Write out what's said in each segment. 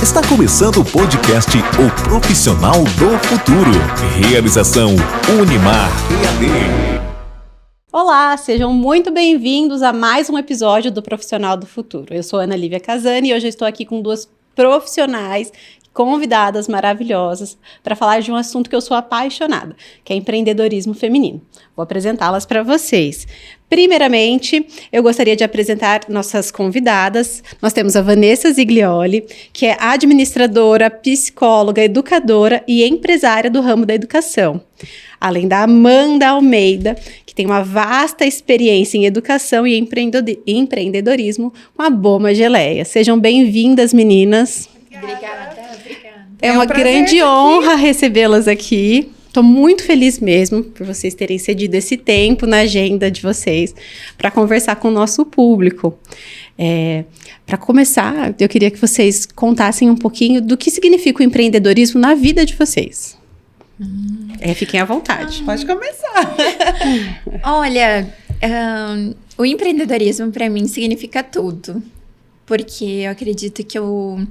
Está começando o podcast O Profissional do Futuro. Realização Unimar EAD. Olá, sejam muito bem-vindos a mais um episódio do Profissional do Futuro. Eu sou Ana Lívia Casani e hoje eu estou aqui com duas profissionais convidadas maravilhosas para falar de um assunto que eu sou apaixonada, que é empreendedorismo feminino. Vou apresentá-las para vocês. Primeiramente, eu gostaria de apresentar nossas convidadas. Nós temos a Vanessa Ziglioli, que é administradora, psicóloga, educadora e empresária do ramo da educação. Além da Amanda Almeida, que tem uma vasta experiência em educação e empreendedorismo com a Boma Geleia. Sejam bem-vindas, meninas. Obrigada. É uma grande honra recebê-las aqui. Estou muito feliz mesmo por vocês terem cedido esse tempo na agenda de vocês para conversar com o nosso público. Para começar, eu queria que vocês contassem um pouquinho do que significa o empreendedorismo na vida de vocês. Fiquem à vontade. Pode começar. Olha, o empreendedorismo para mim significa tudo. Porque eu acredito que o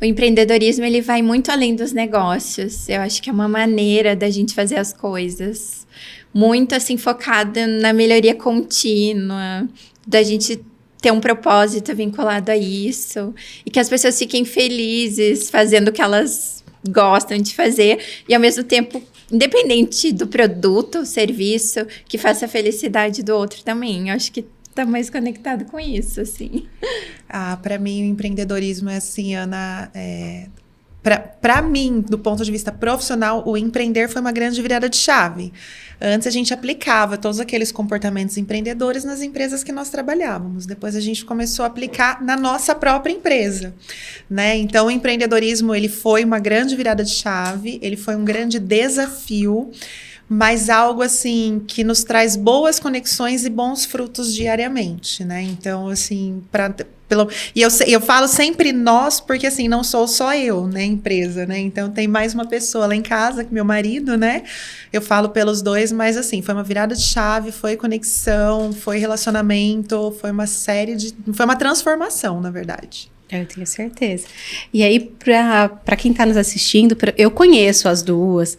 empreendedorismo ele vai muito além dos negócios. Eu acho que é uma maneira da gente fazer as coisas muito assim focada na melhoria contínua, da gente ter um propósito vinculado a isso e que as pessoas fiquem felizes fazendo o que elas gostam de fazer e ao mesmo tempo, independente do produto, serviço, que faça a felicidade do outro também. Eu acho que tá mais conectado com isso, assim. Para mim, o empreendedorismo é assim, Ana... Para mim, do ponto de vista profissional, o empreender foi uma grande virada de chave. Antes a gente aplicava todos aqueles comportamentos empreendedores nas empresas que nós trabalhávamos. Depois a gente começou a aplicar na nossa própria empresa, né? Então, o empreendedorismo ele foi uma grande virada de chave, ele foi um grande desafio, mas algo assim que nos traz boas conexões e bons frutos diariamente, né? Então, assim, e eu falo sempre nós, porque assim, não sou só eu, né, empresa, né? Então tem mais uma pessoa lá em casa, que meu marido, né? Eu falo pelos dois, mas assim, foi uma virada de chave, foi conexão, foi relacionamento, foi uma transformação, na verdade. Eu tenho certeza. E aí, para quem está nos assistindo, eu conheço as duas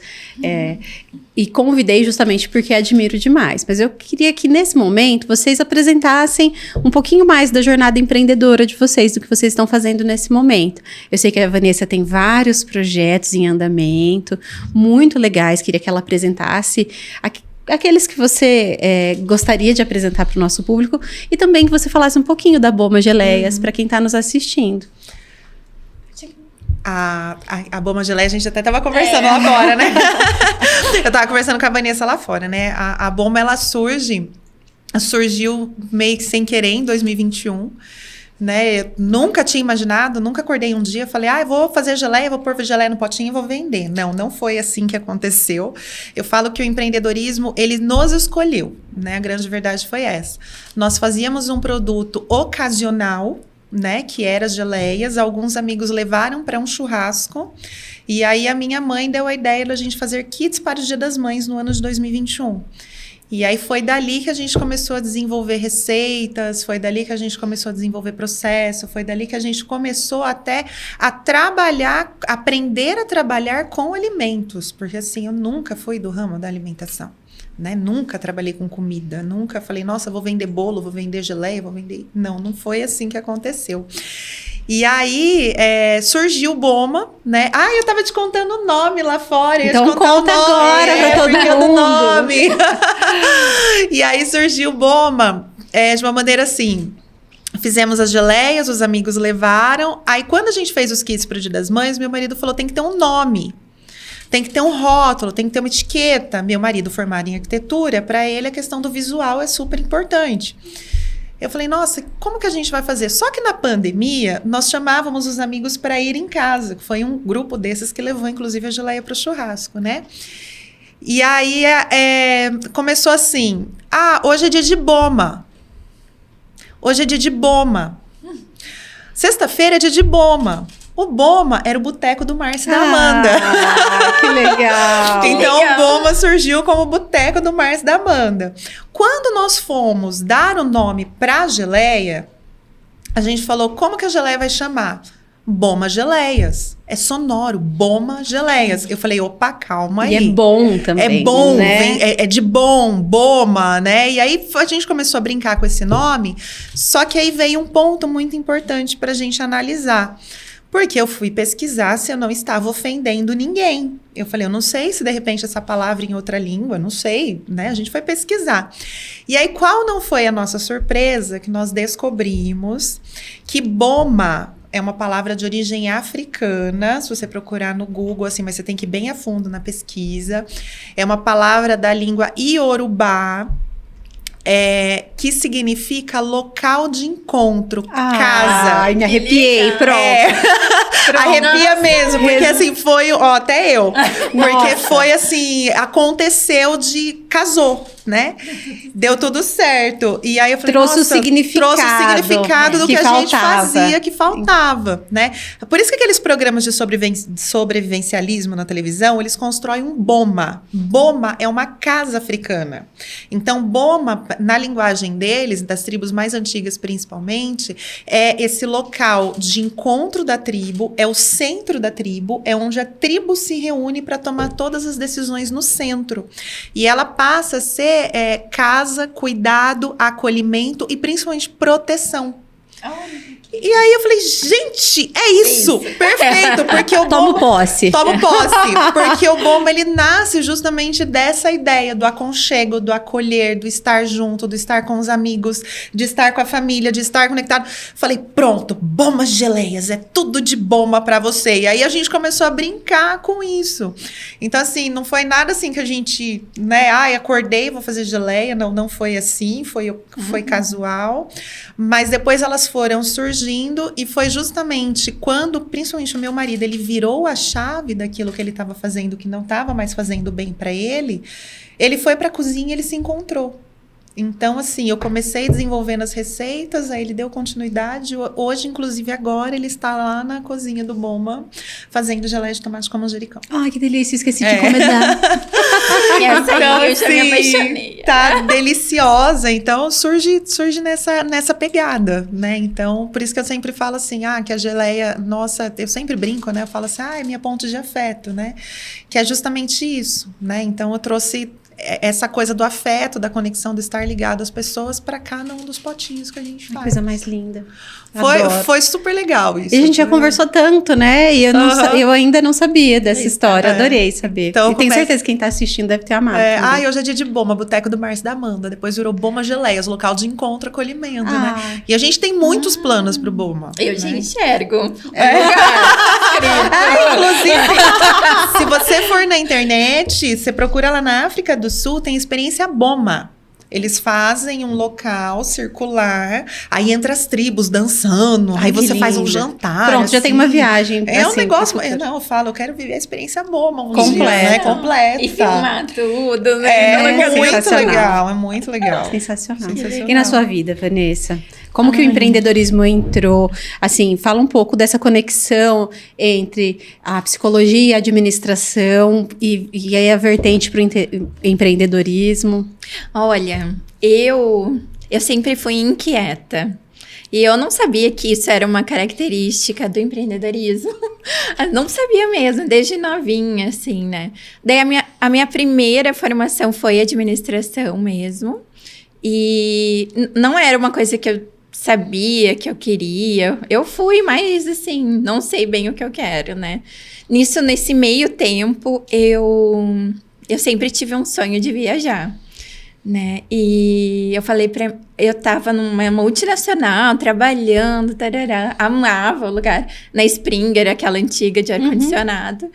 e convidei justamente porque admiro demais. Mas eu queria que, nesse momento, vocês apresentassem um pouquinho mais da jornada empreendedora de vocês, do que vocês estão fazendo nesse momento. Eu sei que a Vanessa tem vários projetos em andamento, muito legais. Queria que ela apresentasse aqueles que você gostaria de apresentar para o nosso público e também que você falasse um pouquinho da Boma Geleias para quem está nos assistindo. A Boma Geleia, a gente até estava conversando lá fora, né? Eu estava conversando com a Vanessa lá fora, né? A Boma, ela surgiu meio que sem querer em 2021. Né? Eu nunca tinha imaginado, nunca acordei um dia e falei, eu vou fazer geleia, vou pôr geleia no potinho e vou vender. Não foi assim que aconteceu. Eu falo que o empreendedorismo, ele nos escolheu, né? A grande verdade foi essa. Nós fazíamos um produto ocasional, né? Que era as geleias, alguns amigos levaram para um churrasco e aí a minha mãe deu a ideia da gente fazer kits para o Dia das Mães no ano de 2021. E aí foi dali que a gente começou a desenvolver receitas, foi dali que a gente começou a desenvolver processo, foi dali que a gente começou até a trabalhar, aprender a trabalhar com alimentos, porque assim, eu nunca fui do ramo da alimentação, né? Nunca trabalhei com comida, nunca falei, nossa, vou vender bolo, vou vender geleia, vou vender... Não foi assim que aconteceu. E aí, surgiu o Boma, né? Eu tava te contando o nome lá fora. Então conta agora pra todo mundo. Nome. E aí surgiu o Boma de uma maneira assim... Fizemos as geleias, os amigos levaram. Aí, quando a gente fez os kits pro Dia das Mães, meu marido falou, tem que ter um nome. Tem que ter um rótulo, tem que ter uma etiqueta. Meu marido formado em arquitetura, para ele a questão do visual é super importante. Eu falei, nossa, como que a gente vai fazer? Só que na pandemia, nós chamávamos os amigos para ir em casa. Foi um grupo desses que levou, inclusive, a geleia para o churrasco, né? E aí, começou assim, hoje é dia de Boma. Hoje é dia de Boma. Sexta-feira é dia de Boma. O Boma era o boteco do Márcio e da Amanda. Que legal! Então, o Boma surgiu como o boteco do Márcio e da Amanda. Quando nós fomos dar o nome para a geleia, a gente falou, como que a geleia vai chamar? Boma Geleias. É sonoro, Boma Geleias. Eu falei, opa, calma aí. E é bom também, É bom, né? é de bom, Boma, né? E aí a gente começou a brincar com esse nome, só que aí veio um ponto muito importante pra gente analisar. Porque eu fui pesquisar se eu não estava ofendendo ninguém. Eu falei, eu não sei se de repente essa palavra em outra língua, não sei, né? A gente foi pesquisar. E aí, qual não foi a nossa surpresa que nós descobrimos que Boma é uma palavra de origem africana, se você procurar no Google, assim, mas você tem que ir bem a fundo na pesquisa. É uma palavra da língua iorubá, que significa local de encontro, casa. Ai, me arrepiei, pronto. Arrepia mesmo, porque assim, foi, até eu. Porque foi assim, aconteceu casou, né? Deu tudo certo. E aí eu falei, trouxe o significado do que a gente fazia, que faltava, né? Por isso que aqueles programas de sobrevivencialismo na televisão, eles constroem um Boma. Boma é uma casa africana. Então, Boma, na linguagem deles, das tribos mais antigas principalmente, é esse local de encontro da tribo, é o centro da tribo, é onde a tribo se reúne para tomar todas as decisões no centro. E ela passa a ser casa, cuidado, acolhimento e principalmente proteção. E aí eu falei, gente, é isso. Perfeito, porque o Tomo posse. Porque o Boma, ele nasce justamente dessa ideia do aconchego, do acolher, do estar junto, do estar com os amigos, de estar com a família, de estar conectado. Falei, pronto, Boma Geleias, é tudo de Boma pra você. E aí a gente começou a brincar com isso. Então, assim, não foi nada assim que a gente, né, acordei, vou fazer geleia. Não foi assim, foi casual. Mas depois elas foram surgindo e foi justamente quando, principalmente o meu marido, ele virou a chave daquilo que ele estava fazendo, que não estava mais fazendo bem para ele foi para a cozinha e ele se encontrou. Então, assim, eu comecei desenvolvendo as receitas, aí ele deu continuidade. Hoje, inclusive, agora, ele está lá na cozinha do Boma, fazendo geleia de tomate com manjericão. Ai, que delícia, esqueci de comentar. Essa Então, aí eu já me apaixonei. Tá deliciosa. Então, surge nessa pegada, né? Então, por isso que eu sempre falo assim, que a geleia, nossa, eu sempre brinco, né? Eu falo assim, é minha ponte de afeto, né? Que é justamente isso, né? Então, eu trouxe essa coisa do afeto, da conexão, do estar ligado às pessoas para cada um dos potinhos que a gente faz. Coisa mais linda. Foi super legal isso. E a gente já conversou tanto, né? E eu ainda não sabia dessa história. Adorei saber. Então, e tenho certeza que quem tá assistindo deve ter amado. Hoje é dia de Boma, Boteco do Márcio da Amanda. Depois virou Boma Geleias, local de encontro, acolhimento, né? E a gente tem muitos planos pro Boma. Eu já enxergo. Inclusive, se você for na internet, você procura lá na África do Sul, tem experiência Boma. Eles fazem um local circular, aí entra as tribos dançando, aí você faz um jantar. Pronto, assim. já tem uma viagem. É um negócio. Eu falo, eu quero viver a experiência Boma completa. Dia, né? Completa. E filmar tudo, né? É muito legal. Sensacional. E na sua vida, Vanessa? Como que o empreendedorismo entrou? Assim, fala um pouco dessa conexão entre a psicologia e a administração e aí a vertente para o empreendedorismo. Olha, eu sempre fui inquieta. E eu não sabia que isso era uma característica do empreendedorismo. Não sabia mesmo, desde novinha, assim, né? Daí a minha primeira formação foi administração mesmo. E não era uma coisa que eu sabia que eu queria. Eu fui, mas assim, não sei bem o que eu quero, né? Nesse meio tempo, eu sempre tive um sonho de viajar, né? E eu tava numa multinacional, trabalhando, tarará, amava o lugar, na Springer, aquela antiga de ar-condicionado.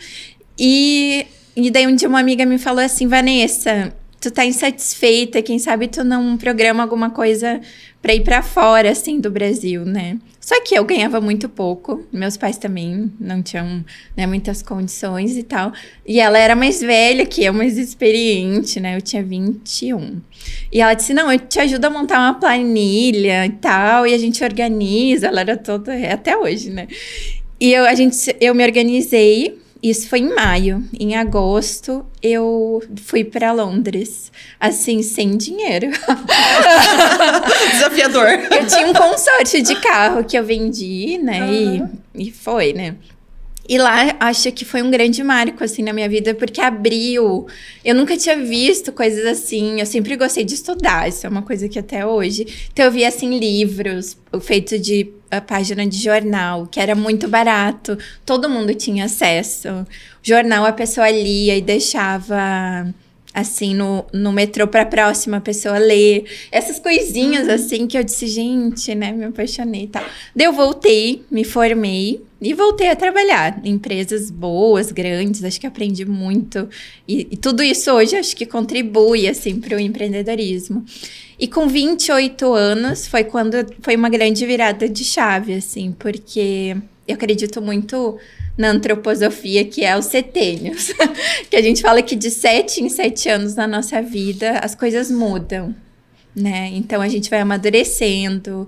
E daí um dia uma amiga me falou assim, Vanessa, tu tá insatisfeita, quem sabe tu não programa alguma coisa pra ir pra fora, assim, do Brasil, né? Só que eu ganhava muito pouco, meus pais também não tinham, né, muitas condições e tal. E ela era mais velha que eu, mais experiente, né? Eu tinha 21. E ela disse, não, eu te ajudo a montar uma planilha e tal, e a gente organiza. Ela era toda, até hoje, né? E eu me organizei. Isso foi em maio. Em agosto, eu fui para Londres, assim, sem dinheiro. Desafiador. Eu tinha um consórcio de carro que eu vendi, né? E E foi, né? E lá, acho que foi um grande marco, assim, na minha vida, porque abriu. Eu nunca tinha visto coisas assim. Eu sempre gostei de estudar, isso é uma coisa que até hoje. Então, eu via, assim, livros feitos de página de jornal, que era muito barato. Todo mundo tinha acesso. Jornal, a pessoa lia e deixava... assim, no metrô pra próxima pessoa ler. Essas coisinhas, assim, que eu disse, gente, né, me apaixonei e tal. Daí eu voltei, me formei e voltei a trabalhar em empresas boas, grandes, acho que aprendi muito. E tudo isso hoje acho que contribui, assim, pro empreendedorismo. E com 28 anos foi quando foi uma grande virada de chave, assim, porque eu acredito muito... na antroposofia, que é os setênios. Que a gente fala que de 7 em 7 anos na nossa vida, as coisas mudam, né? Então, a gente vai amadurecendo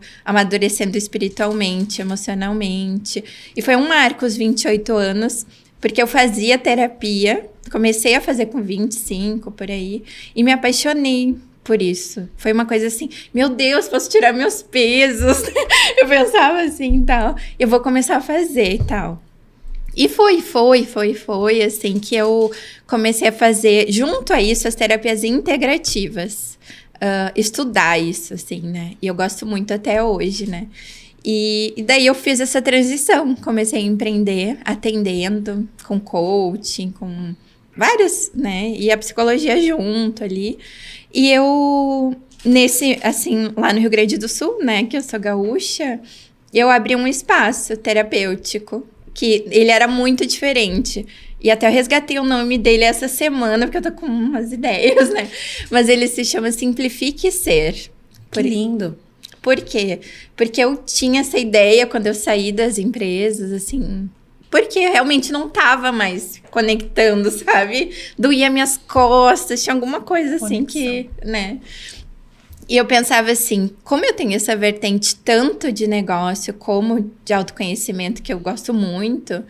espiritualmente, emocionalmente. E foi um marco os 28 anos, porque eu fazia terapia, comecei a fazer com 25, por aí, e me apaixonei por isso. Foi uma coisa assim, meu Deus, posso tirar meus pesos? Eu pensava assim, tal. Eu vou começar a fazer e tal. E foi, assim, que eu comecei a fazer, junto a isso, as terapias integrativas. Estudar isso, assim, né? E eu gosto muito até hoje, né? E daí eu fiz essa transição. Comecei a empreender, atendendo, com coaching, com vários, né? E a psicologia junto ali. E eu, assim, lá no Rio Grande do Sul, né? Que eu sou gaúcha, eu abri um espaço terapêutico. Que ele era muito diferente. E até eu resgatei o nome dele essa semana, porque eu tô com umas ideias, né? Mas ele se chama Simplifique Ser. Que lindo. Por quê? Porque eu tinha essa ideia quando eu saí das empresas, assim... Porque eu realmente não tava mais conectando, sabe? Doía minhas costas, tinha alguma coisa assim que, né... E eu pensava assim, como eu tenho essa vertente tanto de negócio como de autoconhecimento, que eu gosto muito,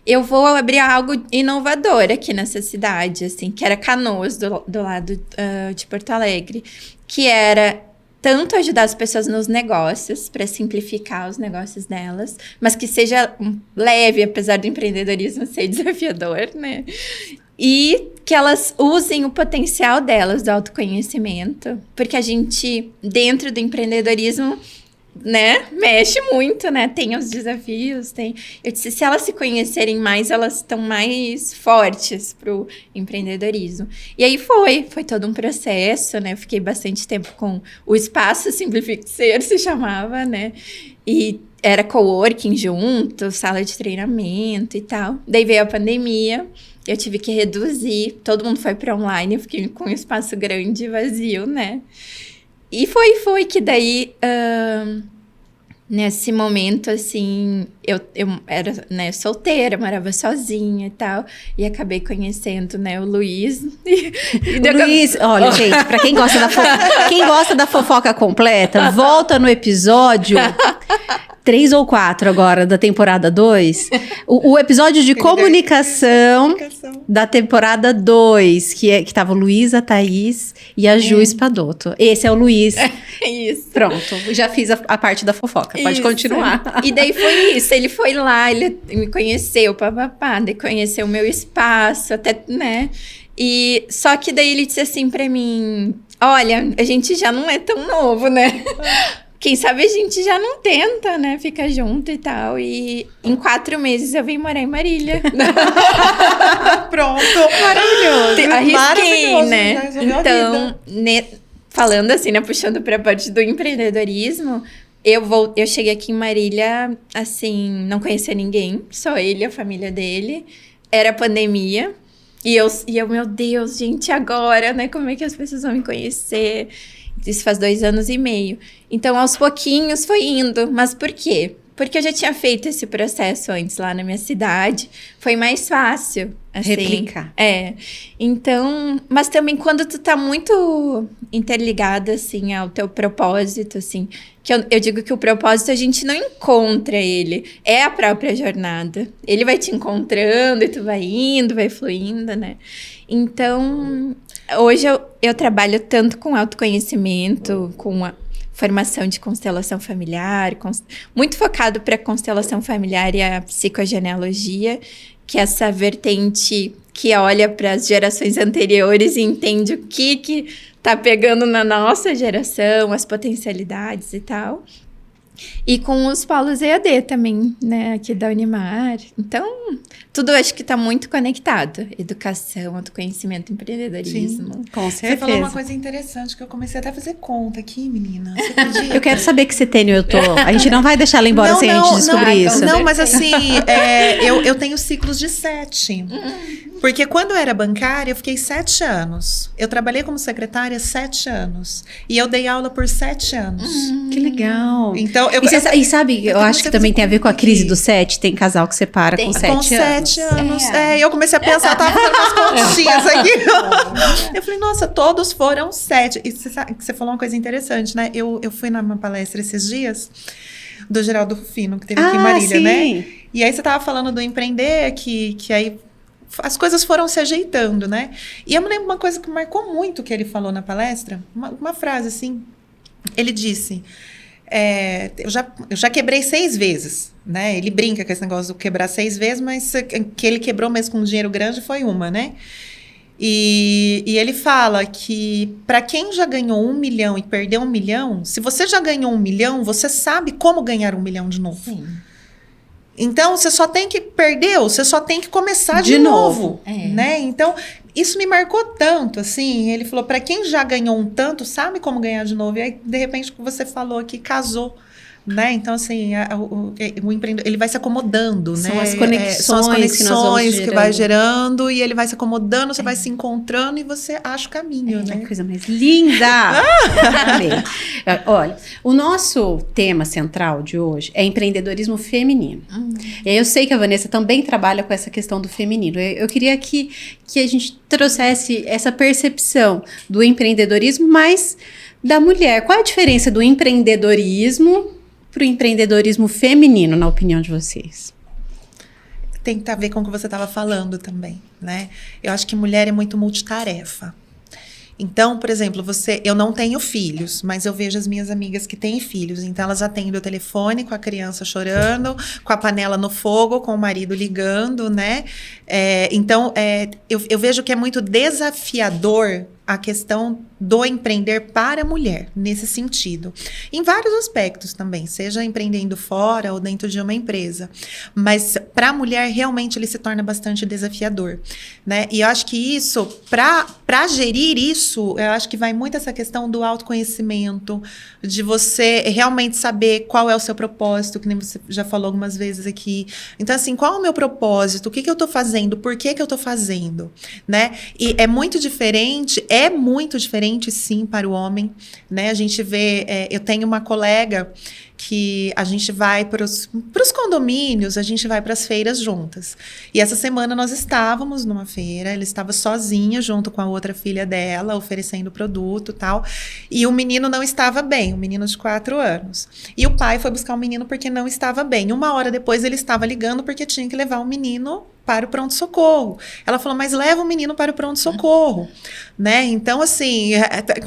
eu vou abrir algo inovador aqui nessa cidade, assim, que era Canoas, do lado de Porto Alegre, que era tanto ajudar as pessoas nos negócios, para simplificar os negócios delas, mas que seja leve, apesar do empreendedorismo ser desafiador, né? E que elas usem o potencial delas do autoconhecimento, porque a gente, dentro do empreendedorismo, né, mexe muito, né, tem os desafios, eu disse, se elas se conhecerem mais, elas estão mais fortes pro empreendedorismo. E aí foi todo um processo, né, eu fiquei bastante tempo com o espaço Simplifique Ser, se chamava, né, e era coworking junto, sala de treinamento e tal. Daí veio a pandemia, eu tive que reduzir, todo mundo foi para online, eu fiquei com um espaço grande e vazio, né? E foi que daí, nesse momento, assim, eu era, né, solteira, morava sozinha e tal, e acabei conhecendo, né, o Luiz. Luiz, olha, gente, pra quem gosta da fofoca completa, volta no episódio 3 ou 4 agora, da temporada 2. O episódio de comunicação da temporada 2, que tava o Luiz, a Thaís e a Ju Espadoto. Esse é o Luiz. Isso. Pronto, já fiz a parte da fofoca. Pode continuar. E daí foi isso, ele foi lá, ele me conheceu, papapá, daí conheceu o meu espaço, até, né? E só que daí ele disse assim pra mim, olha, a gente já não é tão novo, né? Quem sabe a gente já não tenta, né? Fica junto e tal. E em 4 meses eu vim morar em Marília. Pronto, maravilhoso. Arrisquei, né? Então, falando assim, né? Puxando pra parte do empreendedorismo, eu cheguei aqui em Marília, assim, não conhecia ninguém. Só ele, a família dele. Era pandemia. E eu, meu Deus, gente, agora, né? Como é que as pessoas vão me conhecer? Isso faz 2 anos e meio. Então, aos pouquinhos foi indo. Mas por quê? Porque eu já tinha feito esse processo antes lá na minha cidade. Foi mais fácil. Assim, replicar. Então, mas também quando tu tá muito interligada, assim, ao teu propósito, assim, que eu digo que o propósito a gente não encontra ele, é a própria jornada. Ele vai te encontrando e tu vai indo, vai fluindo, né? Então, hoje eu trabalho tanto com autoconhecimento, formação de constelação familiar, muito focado para a constelação familiar e a psicogenealogia, que é essa vertente que olha para as gerações anteriores e entende o que tá pegando na nossa geração, as potencialidades e tal. E com os polos EAD também, né, aqui da Unimar. Então, tudo acho que está muito conectado. Educação, autoconhecimento, empreendedorismo. Sim, com certeza. Você falou uma coisa interessante que eu comecei até a fazer conta aqui, menina. Você podia... Eu quero saber que setênio eu tô. A gente não vai deixar ela embora sem a gente descobrir isso. Não, mas assim, eu tenho ciclos de 7. Porque quando eu era bancária, eu fiquei 7 anos. Eu trabalhei como secretária 7 anos. E eu dei aula por 7 anos. Que legal. Então, E sabe, eu acho que também tem a ver com a crise do 7. Tem casal que separa com 7 anos. Com 7 anos. Eu comecei a pensar, eu tava fazendo umas continhas aqui. Eu falei, nossa, todos foram 7. E você sabe que você falou uma coisa interessante, né? Eu fui numa palestra esses dias do Geraldo Rufino, que teve aqui em Marília, né? E aí você tava falando do empreender, que aí as coisas foram se ajeitando, né? E eu me lembro uma coisa que marcou muito que ele falou na palestra, uma frase assim. Ele disse... eu já quebrei 6 vezes, né? Ele brinca com esse negócio de quebrar 6 vezes, mas que ele quebrou mesmo com um dinheiro grande foi uma, né? E ele fala que para quem já ganhou 1 milhão e perdeu 1 milhão, se você já ganhou 1 milhão, você sabe como ganhar 1 milhão de novo. Sim. Então, você só tem que perder, você só tem que começar de novo. Né? Então, isso me marcou tanto, assim. Ele falou, para quem já ganhou um tanto, sabe como ganhar de novo. E aí, de repente, o que você falou aqui, casou. Né? Então, assim, o empreendedor, ele vai se acomodando, são né? As conexões, são as conexões que vai gerando, e ele vai se acomodando, você vai se encontrando e você acha o caminho, né? Que coisa mais linda! Olha, o nosso tema central de hoje é empreendedorismo feminino. E aí eu sei que a Vanessa também trabalha com essa questão do feminino. Eu queria que a gente trouxesse essa percepção do empreendedorismo, mas da mulher. Qual é a diferença do empreendedorismo para o empreendedorismo feminino, na opinião de vocês? Tem que ver com o que você estava falando também, né? Eu acho que mulher é muito multitarefa. Então, por exemplo, eu não tenho filhos, mas eu vejo as minhas amigas que têm filhos. Então, elas atendem o telefone com a criança chorando, com a panela no fogo, com o marido ligando, né? Então, eu vejo que é muito desafiador a questão do empreender para a mulher, nesse sentido. Em vários aspectos também, seja empreendendo fora ou dentro de uma empresa. Mas para a mulher, realmente, ele se torna bastante desafiador, né? E eu acho que isso, para gerir isso, eu acho que vai muito essa questão do autoconhecimento, de você realmente saber qual é o seu propósito, que nem você já falou algumas vezes aqui. Então, assim, qual é o meu propósito? O que eu estou fazendo? Por que eu estou fazendo? Né? E é muito diferente sim, para o homem, né? A gente vê, eu tenho uma colega que a gente vai para os condomínios, a gente vai para as feiras juntas. E essa semana nós estávamos numa feira, ela estava sozinha junto com a outra filha dela, oferecendo produto e tal, e o menino não estava bem, um menino de 4 anos. E o pai foi buscar o menino porque não estava bem. 1 hora depois ele estava ligando porque tinha que levar o menino para o pronto-socorro. Ela falou, mas leva o menino para o pronto-socorro, né? Então, assim,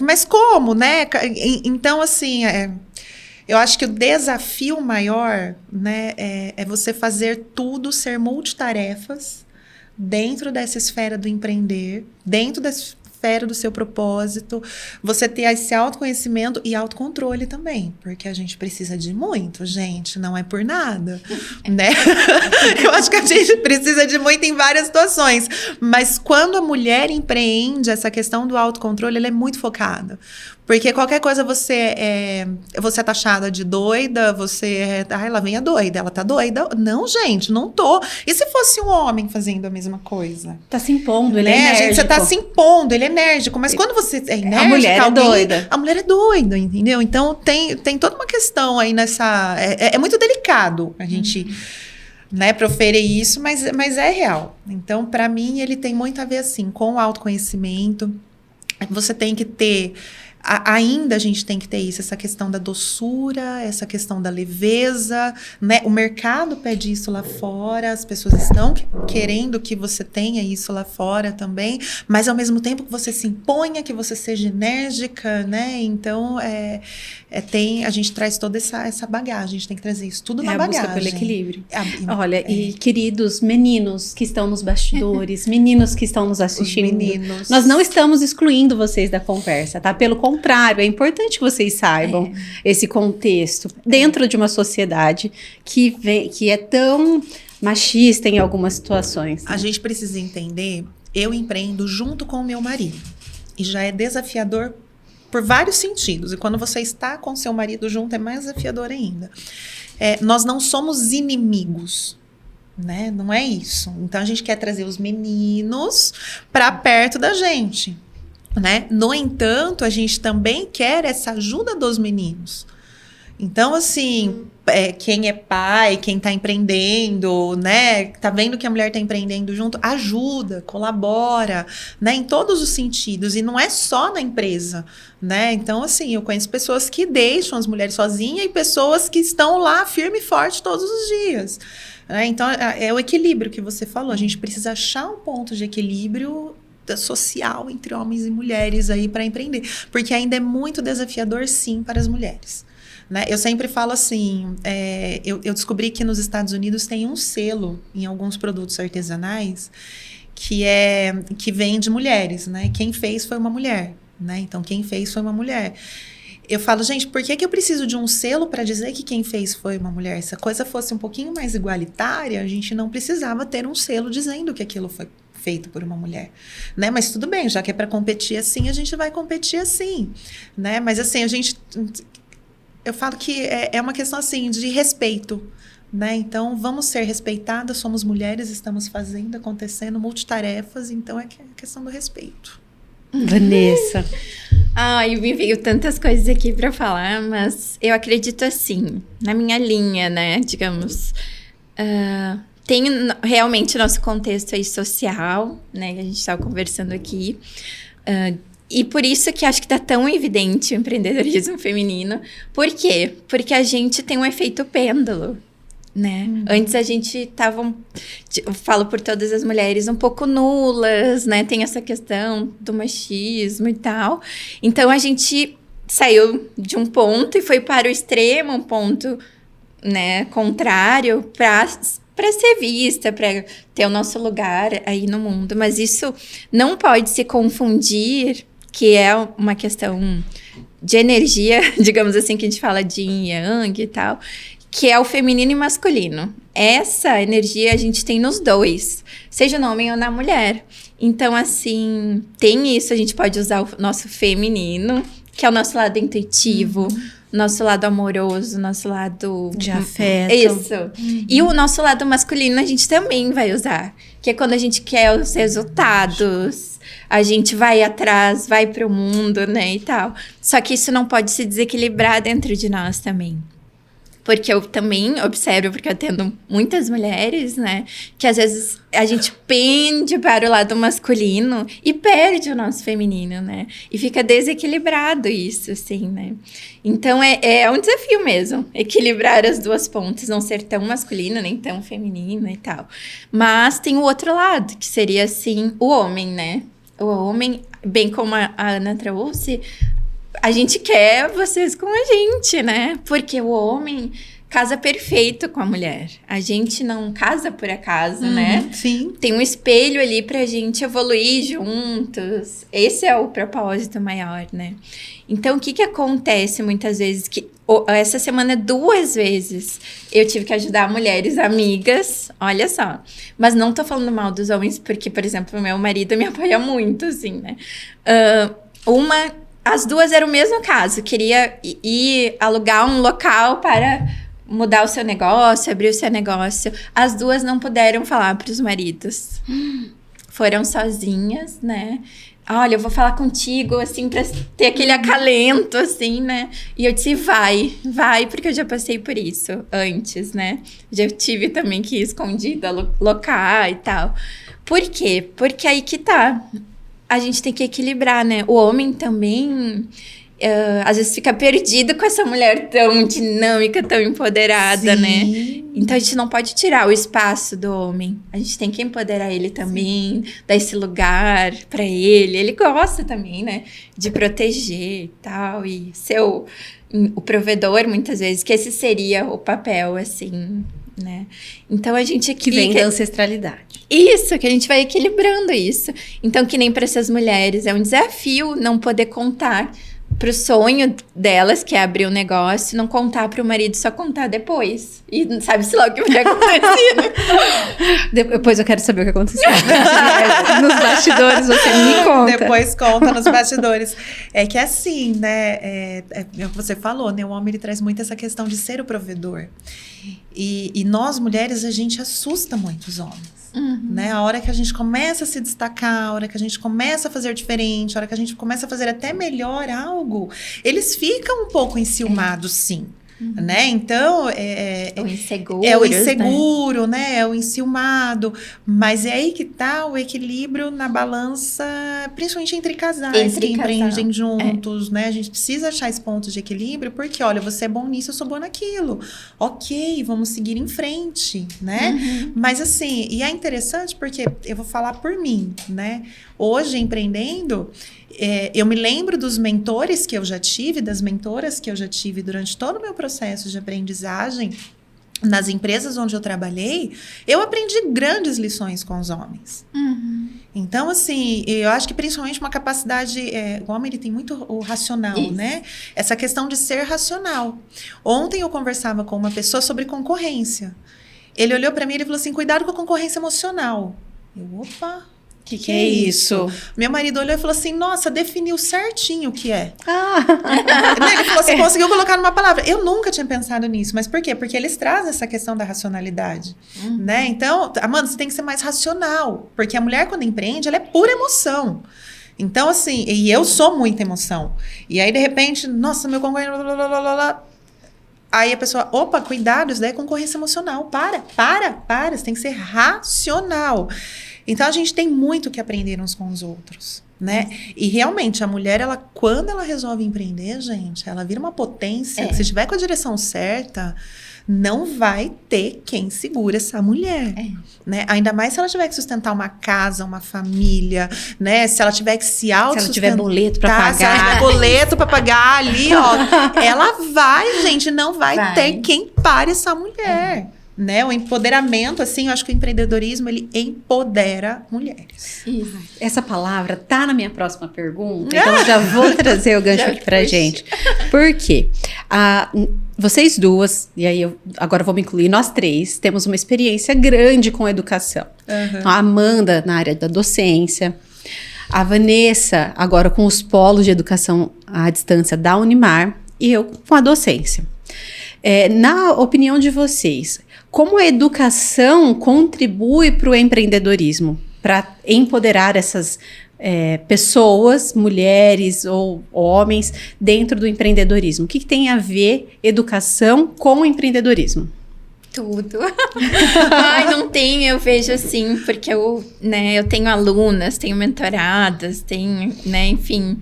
mas como, né? Então, assim, eu acho que o desafio maior, né, é você fazer tudo ser multitarefas dentro dessa esfera do empreender, dentro dessa esfera do seu propósito, você ter esse autoconhecimento e autocontrole também, porque a gente precisa de muito, gente, não é por nada, né? Eu acho que a gente precisa de muito em várias situações, mas quando a mulher empreende, essa questão do autocontrole, ela é muito focada. Porque qualquer coisa você é taxada de doida, lá vem a doida, ela tá doida. Não, gente, não tô. E se fosse um homem fazendo a mesma coisa? Tá se impondo, ele é enérgico. Gente, você tá se impondo, ele é enérgico. Mas quando você é enérgico, a mulher é doida. A mulher é doida, entendeu? Então, tem toda uma questão aí nessa... É muito delicado a gente... Né, proferir isso, mas é real. Então, para mim, ele tem muito a ver, assim, com o autoconhecimento. Você tem que ter Ainda a gente tem que ter isso, essa questão da doçura, essa questão da leveza, né? O mercado pede isso lá fora, as pessoas estão querendo que você tenha isso lá fora também, mas ao mesmo tempo que você se imponha, que você seja enérgica, né? Então, a gente traz toda essa bagagem, a gente tem que trazer isso tudo na bagagem. É a busca pelo equilíbrio. Olha, e queridos meninos que estão nos bastidores, meninos que estão nos assistindo, nós não estamos excluindo vocês da conversa, tá? Pelo contrário, é importante que vocês saibam esse contexto dentro de uma sociedade que é tão machista em algumas situações. A gente precisa entender, eu empreendo junto com o meu marido. E já é desafiador por vários sentidos. E quando você está com seu marido junto, é mais desafiador ainda. Nós não somos inimigos, né? Não é isso. Então, a gente quer trazer os meninos para perto da gente, né? No entanto, a gente também quer essa ajuda dos meninos. Então, assim, quem é pai, quem tá empreendendo, né? Tá vendo que a mulher tá empreendendo junto, ajuda, colabora, né? Em todos os sentidos. E não é só na empresa, né? Então, assim, eu conheço pessoas que deixam as mulheres sozinhas e pessoas que estão lá firme e forte todos os dias. Então, é o equilíbrio que você falou. A gente precisa achar um ponto de equilíbrio social entre homens e mulheres aí para empreender. Porque ainda é muito desafiador, sim, para as mulheres. Né? Eu sempre falo assim, eu descobri que nos Estados Unidos tem um selo em alguns produtos artesanais que vem de mulheres, né? Quem fez foi uma mulher, né? Então, quem fez foi uma mulher. Eu falo, gente, por que eu preciso de um selo para dizer que quem fez foi uma mulher? Se a coisa fosse um pouquinho mais igualitária, a gente não precisava ter um selo dizendo que aquilo foi feito por uma mulher, né? Mas tudo bem, já que é para competir assim, a gente vai competir assim, né? Mas assim, eu falo que é uma questão assim de respeito, né? Então, vamos ser respeitadas, somos mulheres, estamos fazendo, acontecendo, multitarefas, então é questão do respeito. Vanessa. Me veio tantas coisas aqui para falar, mas eu acredito assim, na minha linha, né, digamos, tem realmente o nosso contexto aí social, né, que a gente estava conversando aqui, e por isso que acho que tá tão evidente o empreendedorismo feminino. Por quê? Porque a gente tem um efeito pêndulo, né? Antes a gente tava, eu falo por todas as mulheres, um pouco nulas, né? Tem essa questão do machismo e tal. Então, a gente saiu de um ponto e foi para o extremo, um ponto, né, contrário, para ser vista, para ter o nosso lugar aí no mundo. Mas isso não pode se confundir, que é uma questão de energia, digamos assim, que a gente fala de yin e yang e tal, que é o feminino e masculino. Essa energia a gente tem nos dois, seja no homem ou na mulher. Então, assim, tem isso, a gente pode usar o nosso feminino, que é o nosso lado intuitivo, nosso lado amoroso, nosso lado de afeto. Isso. E o nosso lado masculino a gente também vai usar, que é quando a gente quer os resultados, a gente vai atrás, vai pro mundo, né, e tal. Só que isso não pode se desequilibrar dentro de nós também. Porque eu também observo, porque eu atendo muitas mulheres, né? Que às vezes a gente pende para o lado masculino e perde o nosso feminino, né? E fica desequilibrado isso, assim, né? Então, é um desafio mesmo, equilibrar as duas pontas, não ser tão masculino, nem tão feminino e tal. Mas tem o outro lado, que seria, assim, o homem, né? O homem, bem como a Ana trouxe, a gente quer vocês com a gente, né? Porque o homem casa perfeito com a mulher. A gente não casa por acaso, né? Sim. Tem um espelho ali pra gente evoluir juntos. Esse é o propósito maior, né? Então, o que acontece muitas vezes? Essa semana, 2 vezes, eu tive que ajudar mulheres amigas, olha só. Mas não tô falando mal dos homens, porque, por exemplo, o meu marido me apoia muito, assim, né? As 2 eram o mesmo caso, queria ir alugar um local para mudar o seu negócio, abrir o seu negócio. As 2 não puderam falar para os maridos. Foram sozinhas, né? Olha, eu vou falar contigo, assim, para ter aquele acalento, assim, né? E eu disse, vai, porque eu já passei por isso antes, né? Já tive também que ir escondida, locar e tal. Por quê? Porque aí que tá. A gente tem que equilibrar, né? O homem também, às vezes fica perdido com essa mulher tão dinâmica, tão empoderada, Sim. né? Então a gente não pode tirar o espaço do homem. A gente tem que empoderar ele também, dar esse lugar pra ele. Ele gosta também, né? De proteger e tal. E ser o provedor, muitas vezes, que esse seria o papel, assim, né? Então a gente Que vem da ancestralidade. Isso, que a gente vai equilibrando isso. Então, que nem para essas mulheres, é um desafio não poder contar pro sonho delas, que é abrir um negócio, não contar pro marido, só contar depois. E não sabe-se lá o que vai acontecer, né? Depois eu quero saber o que aconteceu. Nos bastidores você me conta. Depois conta nos bastidores. É que assim, né? É o que você falou, né? O homem ele traz muito essa questão de ser o provedor. E nós, mulheres, a gente assusta muito os homens. Né? A hora que a gente começa a se destacar, a hora que a gente começa a fazer diferente, a hora que a gente começa a fazer até melhor algo, eles ficam um pouco enciumados, sim. Né? Então, O inseguro. é o inseguro, né? É o enciumado. Mas é aí que tá o equilíbrio na balança, principalmente entre casais que empreendem juntos, né? A gente precisa achar esse ponto de equilíbrio, porque, olha, você é bom nisso, eu sou boa naquilo. Ok, vamos seguir em frente, né? Mas assim, e é interessante porque eu vou falar por mim, né? Hoje, empreendendo, eu me lembro dos mentores que eu já tive, das mentoras que eu já tive durante todo o meu processo de aprendizagem. Nas empresas onde eu trabalhei, eu aprendi grandes lições com os homens. Então, assim, eu acho que principalmente uma capacidade... o homem, ele tem muito o racional, né? Essa questão de ser racional. Ontem eu conversava com uma pessoa sobre concorrência. Ele olhou para mim e falou assim, cuidado com a concorrência emocional. Eu, opa... Que é isso? Meu marido olhou e falou assim, nossa, definiu certinho o que é. Ah. Ele falou assim, conseguiu colocar numa palavra. Eu nunca tinha pensado nisso, mas por quê? Porque eles trazem essa questão da racionalidade, né? Então, Amanda, você tem que ser mais racional, porque a mulher quando empreende, ela é pura emoção. Então, assim, e eu sou muita emoção. E aí, de repente, nossa, meu concorrente... Aí a pessoa, opa, cuidado, isso daí é concorrência emocional. Para, você tem que ser racional. Então, a gente tem muito que aprender uns com os outros, né? E realmente, a mulher, ela, quando ela resolve empreender, gente, ela vira uma potência. Se tiver com a direção certa, não vai ter quem segura essa mulher, né? Ainda mais se ela tiver que sustentar uma casa, uma família, né? Se ela tiver que se autossustentar. Se ela tiver boleto pra pagar. Se ela tiver boleto pra pagar ali, ó. Ela vai, gente, não vai ter quem pare essa mulher. Né? O empoderamento, assim, eu acho que o empreendedorismo, ele empodera mulheres. Isso. Essa palavra tá na minha próxima pergunta, então eu já vou trazer o gancho aqui pra gente. Por quê? Vocês duas, e aí agora eu vou me incluir, nós três, temos uma experiência grande com educação. A Amanda na área da docência, a Vanessa agora com os polos de educação à distância da Unimar e eu com a docência. Na opinião de vocês, como a educação contribui para o empreendedorismo, para empoderar essas pessoas, mulheres ou homens, dentro do empreendedorismo? O que tem a ver educação com o empreendedorismo? Tudo. Ai, não tem, eu vejo assim, porque eu tenho alunas, tenho mentoradas, tenho, né, enfim,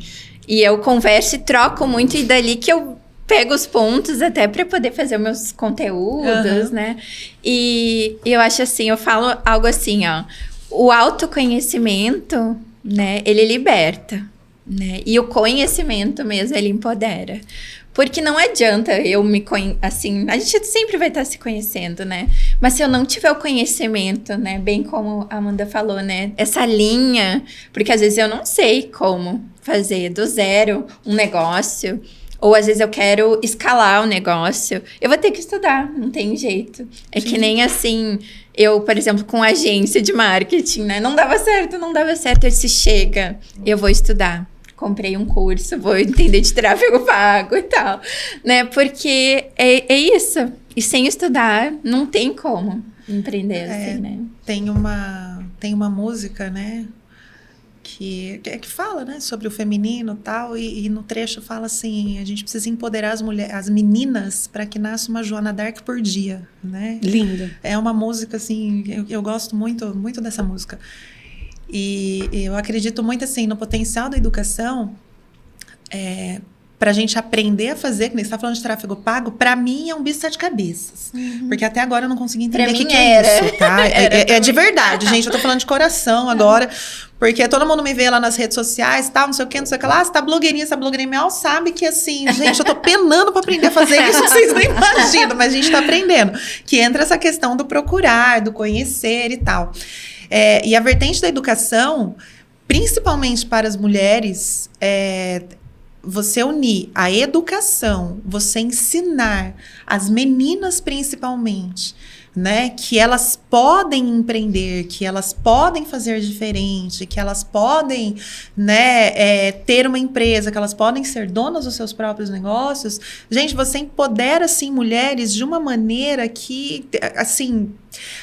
e eu converso e troco muito, e dali que eu pego os pontos até para poder fazer os meus conteúdos, né? E eu acho assim, eu falo algo assim, ó. O autoconhecimento, né? Ele liberta, né? E o conhecimento mesmo, ele empodera. Porque não adianta eu me conhecer, assim, a gente sempre vai estar se conhecendo, né? Mas se eu não tiver o conhecimento, né? Bem como a Amanda falou, né? Essa linha, porque às vezes eu não sei como fazer do zero um negócio. Ou às vezes eu quero escalar o negócio. Eu vou ter que estudar, não tem jeito. É que nem assim, eu, por exemplo, com agência de marketing, né? Não dava certo. Eu disse, chega, eu vou estudar. Comprei um curso, vou entender de tráfego pago e tal. Né? Porque é isso. E sem estudar, não tem como empreender assim, né? Tem uma música, né? Que fala, né, sobre o feminino e tal, e no trecho fala assim, a gente precisa empoderar as meninas para que nasça uma Joana d'Arc por dia, né? Linda. É uma música, assim, eu gosto muito, muito dessa música. E eu acredito muito, assim, no potencial da educação pra gente aprender a fazer, que nem você tá falando de tráfego pago, pra mim é um bicho de sete cabeças. Porque até agora eu não consegui entender Pra o que mim que é era. isso, tá? É de verdade, gente. Eu tô falando de coração agora. Porque todo mundo me vê lá nas redes sociais, tal, não sei o que, não sei o que lá. Você tá blogueirinha, essa blogueirinha mal sabe que assim, gente, eu tô penando pra aprender a fazer isso, vocês não imaginam, mas a gente tá aprendendo. Que entra essa questão do procurar, do conhecer e tal. E a vertente da educação, principalmente para as mulheres, você unir a educação, você ensinar as meninas principalmente, né, que elas podem empreender, que elas podem fazer diferente, que elas podem, né, ter uma empresa, que elas podem ser donas dos seus próprios negócios. Gente, você empodera, assim, mulheres de uma maneira que, assim,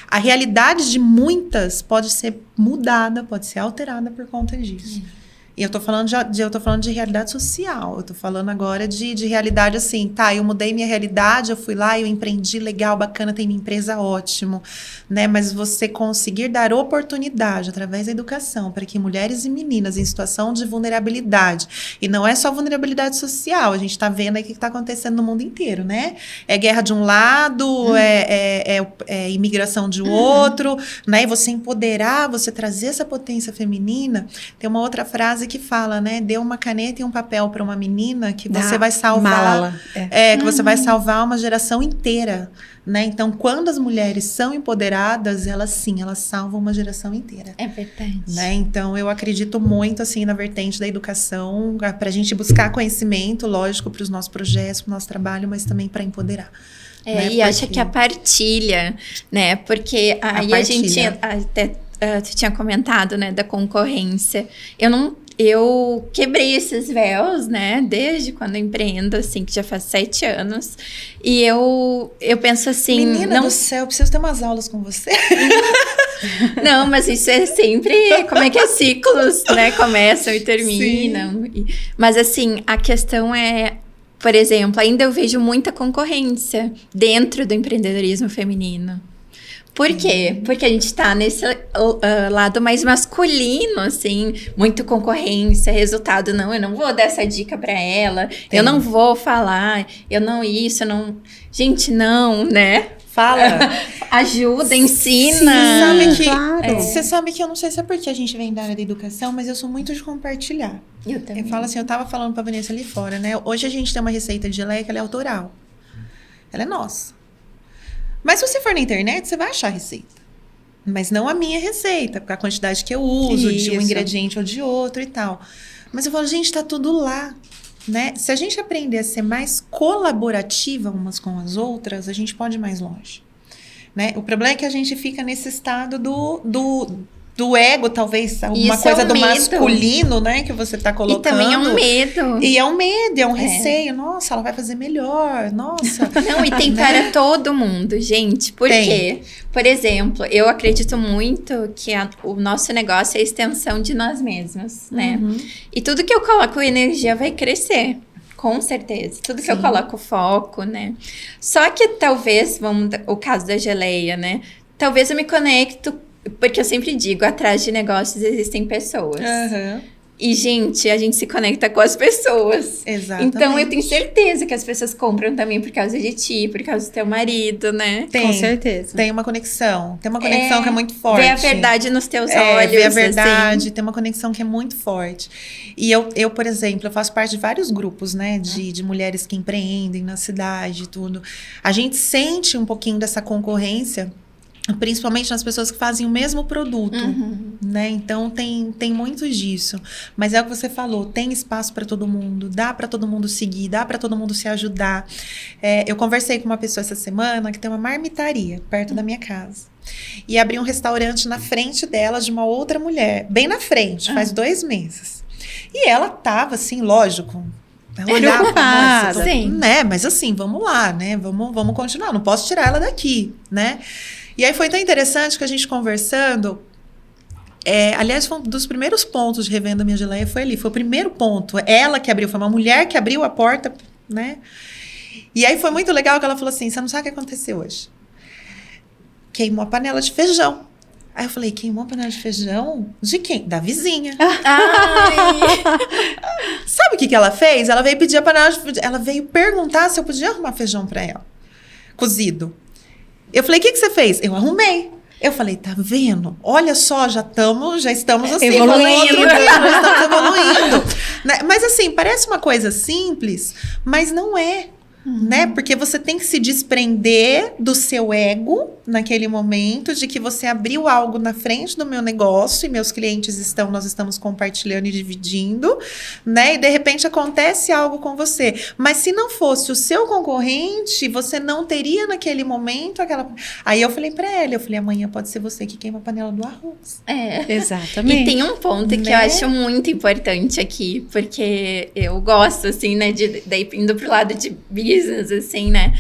a realidade de muitas pode ser mudada, pode ser alterada por conta disso. E eu tô falando de realidade social. Eu tô falando agora de realidade assim, tá, eu mudei minha realidade, eu fui lá, eu empreendi, legal, bacana, tem minha empresa, ótimo, né? Mas você conseguir dar oportunidade através da educação para que mulheres e meninas em situação de vulnerabilidade, e não é só vulnerabilidade social, a gente tá vendo aí o que tá acontecendo no mundo inteiro, né? É guerra de um lado, é imigração de outro, né? E você empoderar, você trazer essa potência feminina. Tem uma outra frase que fala, né? Dê uma caneta e um papel para uma menina que você vai salvar. Malala. Que você vai salvar uma geração inteira, né? Então, quando as mulheres são empoderadas, elas salvam uma geração inteira. É verdade. Né? Então, eu acredito muito, assim, na vertente da educação, pra gente buscar conhecimento, lógico, para os nossos projetos, para o nosso trabalho, mas também para empoderar. Né? E acho que a partilha, né? Porque aí a gente até tu tinha comentado, né, da concorrência. Eu quebrei esses véus, né, desde quando eu empreendo, assim, que já faz 7 anos. E eu penso assim... Menina do céu, eu preciso ter umas aulas com você. Não, mas isso é sempre... Como é que é? Ciclos, né? Começam e terminam. Mas, assim, a questão é... Por exemplo, ainda eu vejo muita concorrência dentro do empreendedorismo feminino. Por quê? Porque a gente tá nesse lado mais masculino, assim, muito concorrência, resultado. Não, eu não vou dar essa dica pra ela, eu não vou falar, eu não... Gente, não, né? Fala. Ajuda, ensina. Você sabe que eu não sei se é porque a gente vem da área da educação, mas eu sou muito de compartilhar. Eu também. Eu falo assim, eu tava falando pra Vanessa ali fora, né? Hoje a gente tem uma receita de geleia que ela é autoral. Ela é nossa. Mas se você for na internet, você vai achar a receita. Mas não a minha receita, porque a quantidade que eu uso de um ingrediente ou de outro e tal. Mas eu falo, gente, tá tudo lá, né? Se a gente aprender a ser mais colaborativa umas com as outras, a gente pode ir mais longe, né? O problema é que a gente fica nesse estado do ego, talvez, alguma coisa do masculino, né, que você tá colocando. E também é um medo. E é um medo, é um receio. Nossa, ela vai fazer melhor, nossa. Não, e tem para todo mundo, gente. Por quê? Por exemplo, eu acredito muito que o nosso negócio é a extensão de nós mesmos, né? E tudo que eu coloco energia vai crescer. Com certeza. Tudo que eu coloco foco, né? Só que talvez, o caso da geleia, né? Talvez eu me conecto. Porque eu sempre digo, atrás de negócios existem pessoas. E, gente, a gente se conecta com as pessoas. Exatamente. Então, eu tenho certeza que as pessoas compram também por causa de ti, por causa do teu marido, né? Com certeza. Tem uma conexão. Tem uma conexão que é muito forte. Ver a verdade nos teus olhos. Ver a verdade. Assim. Tem uma conexão que é muito forte. E eu, por exemplo, eu faço parte de vários grupos, né? De mulheres que empreendem na cidade e tudo. A gente sente um pouquinho dessa concorrência, principalmente nas pessoas que fazem o mesmo produto, né? Então tem muito disso. Mas é o que você falou, tem espaço para todo mundo, dá para todo mundo seguir, dá para todo mundo se ajudar. Eu conversei com uma pessoa essa semana que tem uma marmitaria perto da minha casa. E abriu um restaurante na frente dela de uma outra mulher, bem na frente, faz 2 meses. E ela tava assim, lógico, ela olhava, nossa, né? Mas assim, vamos lá, né? Vamos continuar, não posso tirar ela daqui, né? E aí foi tão interessante que a gente conversando, aliás, foi um dos primeiros pontos de Revenda Minha Geleia, foi ali, foi o primeiro ponto, ela que abriu, foi uma mulher que abriu a porta, né? E aí foi muito legal que ela falou assim, você não sabe o que aconteceu hoje? Queimou a panela de feijão. Aí eu falei, queimou a panela de feijão? De quem? Da vizinha. Sabe o que ela fez? Ela veio pedir a panela de feijão. Ela veio perguntar se eu podia arrumar feijão pra ela. Cozido. Eu falei, o que você fez? Eu arrumei. Eu falei, tá vendo? Olha só, já estamos assim, evoluindo. Já estamos evoluindo. Né? Mas assim, parece uma coisa simples, mas não é. Né? Porque você tem que se desprender do seu ego naquele momento de que você abriu algo na frente do meu negócio e meus clientes nós estamos compartilhando e dividindo, né? E de repente acontece algo com você. Mas se não fosse o seu concorrente, você não teria naquele momento aquela... Aí eu falei pra ela, amanhã pode ser você que queima a panela do arroz. Exatamente. E tem um ponto que eu acho muito importante aqui, porque eu gosto, assim, né, daí indo pro lado de business, assim, né?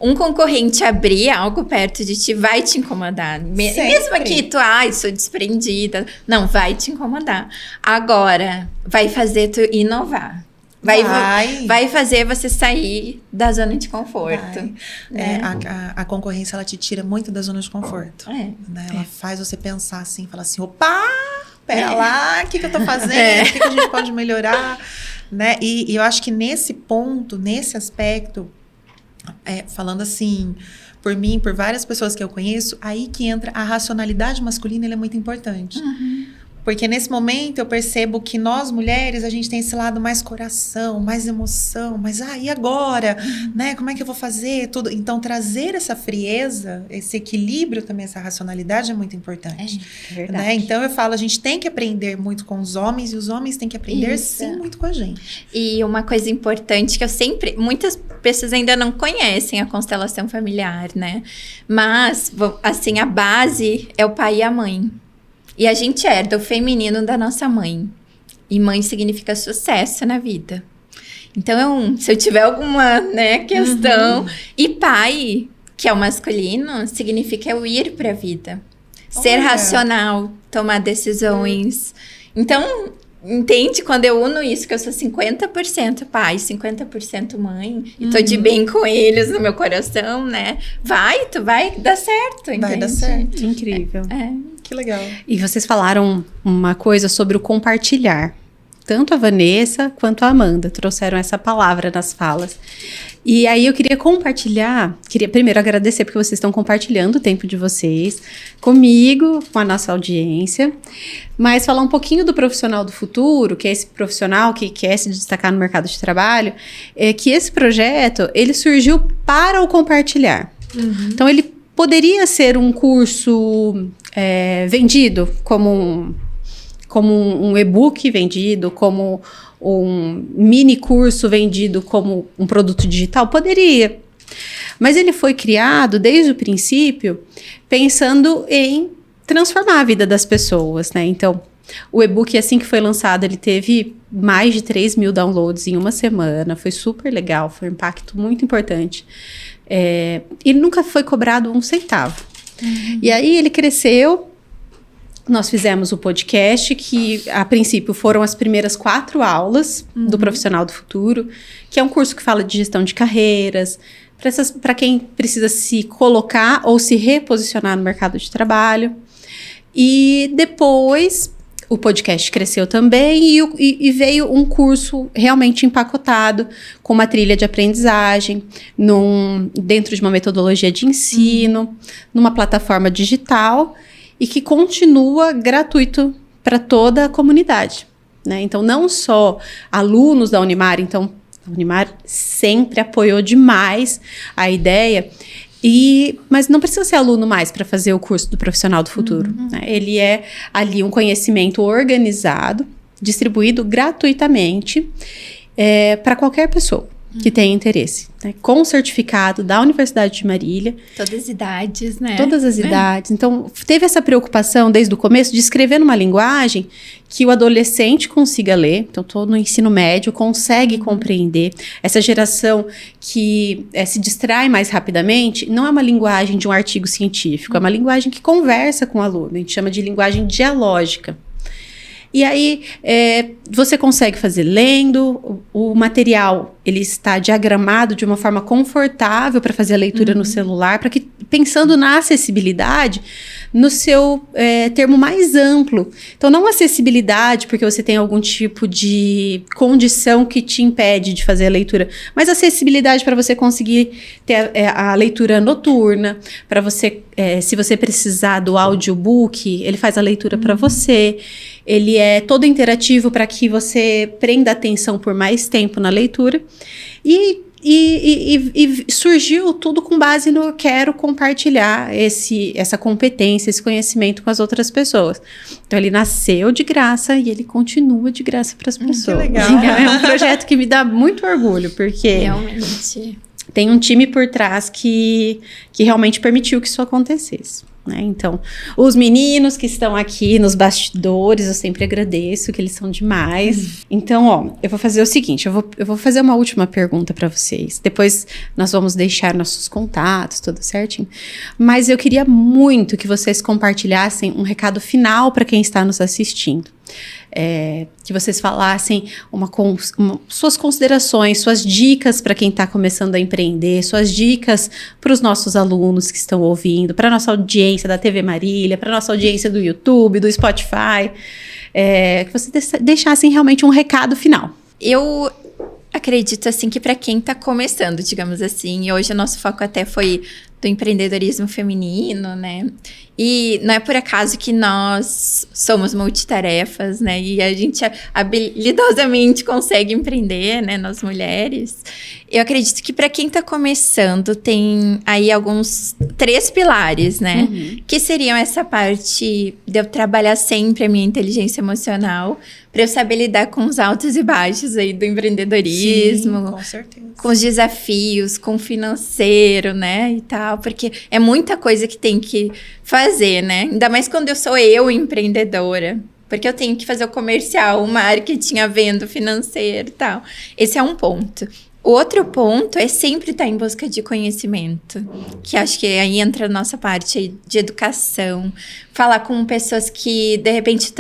Um concorrente abrir algo perto de ti vai te incomodar. Mesmo que tu, sou desprendida. Não, vai te incomodar. Agora, vai fazer tu inovar. Vai fazer você sair da zona de conforto. Né? A concorrência, ela te tira muito da zona de conforto. Né? Ela faz você pensar assim, falar assim, opa, pera lá, o que eu tô fazendo? O que a gente pode melhorar? Né? E eu acho que nesse ponto, nesse aspecto, falando assim, por mim, por várias pessoas que eu conheço, aí que entra a racionalidade masculina, ela é muito importante. Porque nesse momento eu percebo que nós mulheres, a gente tem esse lado mais coração, mais emoção, mas e agora? Né? Como é que eu vou fazer? Tudo. Então, trazer essa frieza, esse equilíbrio também, essa racionalidade é muito importante. É verdade. Né? Então, eu falo, a gente tem que aprender muito com os homens e os homens têm que aprender, sim, muito com a gente. E uma coisa importante que muitas pessoas ainda não conhecem a constelação familiar, né? Mas, assim, a base é o pai e a mãe. E a gente herda o feminino da nossa mãe. E mãe significa sucesso na vida. Então, se eu tiver alguma, né, questão... E pai, que é o masculino, significa eu ir pra vida. Ser racional, tomar decisões. Então, entende? Quando eu uno isso, que eu sou 50% pai, 50% mãe, e tô de bem com eles no meu coração, né? Tu vai dar certo, entende? Vai dar certo. Incrível. Que legal. E vocês falaram uma coisa sobre o compartilhar. Tanto a Vanessa quanto a Amanda trouxeram essa palavra nas falas. E aí eu queria primeiro agradecer porque vocês estão compartilhando o tempo de vocês comigo, com a nossa audiência, mas falar um pouquinho do profissional do futuro, que é esse profissional que quer se destacar no mercado de trabalho, que esse projeto, ele surgiu para o compartilhar. Então ele poderia ser um curso vendido como um e-book vendido, como um mini curso vendido como um produto digital? Poderia. Mas ele foi criado desde o princípio pensando em transformar a vida das pessoas, né? Então, o e-book, assim que foi lançado, ele teve mais de 3 mil downloads em uma semana. Foi super legal, foi um impacto muito importante. E nunca foi cobrado um centavo. E aí ele cresceu. Nós fizemos o podcast, que a princípio foram as primeiras 4 aulas do Profissional do Futuro, que é um curso que fala de gestão de carreiras, para quem precisa se colocar ou se reposicionar no mercado de trabalho. E depois o podcast cresceu também e veio um curso realmente empacotado, com uma trilha de aprendizagem, dentro de uma metodologia de ensino, numa plataforma digital, e que continua gratuito para toda a comunidade, né? Então, não só alunos da Unimar, então, a Unimar sempre apoiou demais a ideia, mas não precisa ser aluno mais para fazer o curso do Profissional do Futuro, né? Ele é ali um conhecimento organizado, distribuído gratuitamente para qualquer pessoa que tenha interesse, né? Com certificado da Universidade de Marília. Todas as idades, né? Todas as idades. Então, teve essa preocupação desde o começo de escrever numa linguagem que o adolescente consiga ler. Então, todo no ensino médio consegue compreender. Essa geração que se distrai mais rapidamente, não é uma linguagem de um artigo científico, é uma linguagem que conversa com o aluno. A gente chama de linguagem dialógica. E aí, você consegue fazer lendo, o material ele está diagramado de uma forma confortável para fazer a leitura no celular, para que pensando na acessibilidade no seu termo mais amplo. Então, não acessibilidade porque você tem algum tipo de condição que te impede de fazer a leitura, mas acessibilidade para você conseguir ter a leitura noturna, para você, se você precisar do audiobook, ele faz a leitura para você. Ele é todo interativo para que você prenda atenção por mais tempo na leitura. E surgiu tudo com base no eu quero compartilhar essa competência, esse conhecimento com as outras pessoas. Então, ele nasceu de graça e ele continua de graça para as pessoas. Que legal. É um projeto que me dá muito orgulho, porque Realmente. tem um time por trás que realmente permitiu que isso acontecesse. Né? Então, os meninos que estão aqui nos bastidores, eu sempre agradeço, que eles são demais. Então, ó, eu vou fazer o seguinte, eu vou fazer uma última pergunta para vocês. Depois nós vamos deixar nossos contatos, tudo certinho. Mas eu queria muito que vocês compartilhassem um recado final para quem está nos assistindo. Que vocês falassem suas considerações, suas dicas para quem está começando a empreender, suas dicas para os nossos alunos que estão ouvindo, para a nossa audiência da TV Marília, para a nossa audiência do YouTube, do Spotify, que vocês deixassem realmente um recado final. Eu acredito, assim, que para quem está começando, digamos assim, e hoje o nosso foco até foi do empreendedorismo feminino, né? E não é por acaso que nós somos multitarefas, né? E a gente habilidosamente consegue empreender, né? Nós mulheres. Eu acredito que para quem está começando, tem aí alguns 3 pilares, né? Que seriam essa parte de eu trabalhar sempre a minha inteligência emocional, para eu saber lidar com os altos e baixos aí do empreendedorismo. Sim, com certeza. Com os desafios, com o financeiro, né, e tal, porque é muita coisa que tem que fazer, né, ainda mais quando eu sou empreendedora, porque eu tenho que fazer o comercial, o marketing, a venda, o financeiro e tal. Esse é um ponto. O outro ponto é sempre estar em busca de conhecimento, que acho que aí entra a nossa parte de educação, falar com pessoas que, de repente,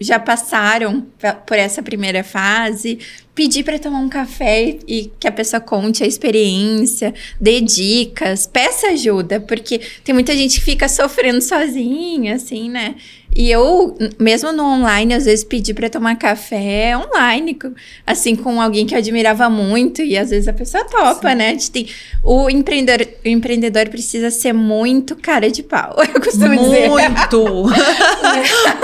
já passaram por essa primeira fase, pedir para tomar um café e que a pessoa conte a experiência, dê dicas, peça ajuda, porque tem muita gente que fica sofrendo sozinha, assim, né? E eu, mesmo no online, às vezes pedi para tomar café online, assim, com alguém que eu admirava muito, e às vezes a pessoa topa, né? O empreendedor precisa ser muito cara de pau, eu costumo dizer.